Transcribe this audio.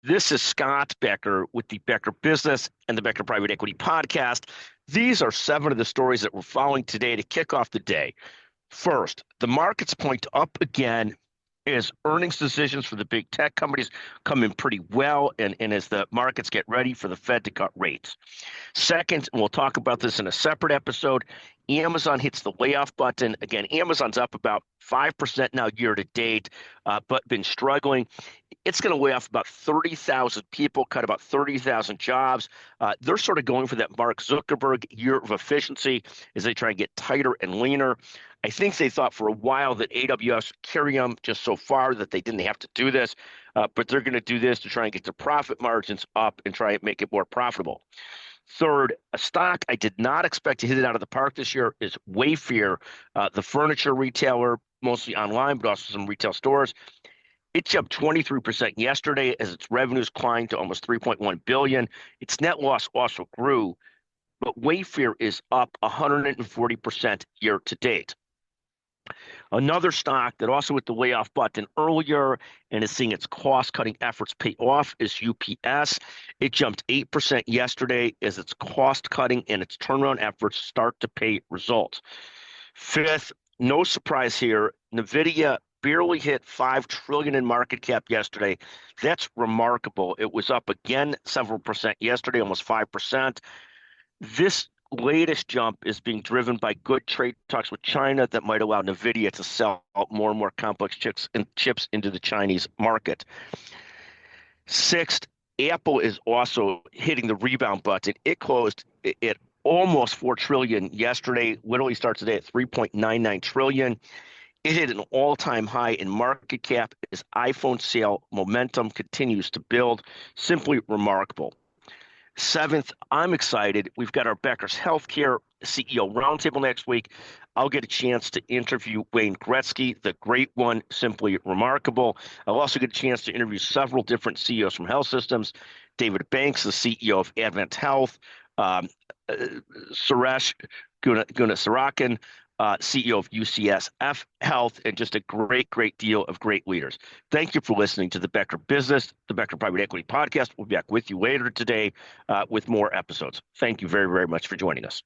This is Scott Becker with the Becker Business and the Becker Private Equity Podcast. These are seven of the stories that we're following today to kick off the day. First, the markets point up again as earnings decisions for the big tech companies come in pretty well, and as the markets get ready for the Fed to cut rates. Second, and we'll talk about this in a separate episode, Amazon hits the layoff button. Again, Amazon's up about 5% now year to date, but been struggling. It's going to lay off about 30,000 people, cut about 30,000 jobs. They're sort of going for that Mark Zuckerberg year of efficiency as they try and get tighter and leaner. I think they thought for a while that AWS would carry them just so far that they didn't have to do this, but they're going to do this to try and get their profit margins up and try and make it more profitable. Third, a stock I did not expect to hit it out of the park this year is Wayfair, the furniture retailer, mostly online, but also some retail stores. It jumped 23% yesterday as its revenues climbed to almost $3.1 billion. Its net loss also grew, but Wayfair is up 140% year to date. Another stock that also hit the layoff button earlier and is seeing its cost-cutting efforts pay off is UPS. It jumped 8% yesterday as its cost-cutting and its turnaround efforts start to pay results. Fifth, no surprise here, NVIDIA barely hit $5 trillion in market cap yesterday. That's remarkable. It was up again several percent yesterday, almost 5%. This latest jump is being driven by good trade talks with China that might allow NVIDIA to sell more and more complex chips into the Chinese market. Sixth, Apple is also hitting the rebound button. It closed at almost $4 trillion yesterday, literally starts today at $3.99 trillion. It hit an all-time high in market cap as iPhone sale momentum continues to build. Simply remarkable. Seventh, I'm excited. We've got our Becker's Healthcare CEO Roundtable next week. I'll get a chance to interview Wayne Gretzky, the great one, simply remarkable. I'll also get a chance to interview several different CEOs from health systems. David Banks, the CEO of Advent Health, Suresh Gunasarakan, CEO of UCSF Health, and just a great deal of great leaders. Thank you for listening to the Becker Business, the Becker Private Equity Podcast. We'll be back with you later today with more episodes. Thank you very much for joining us.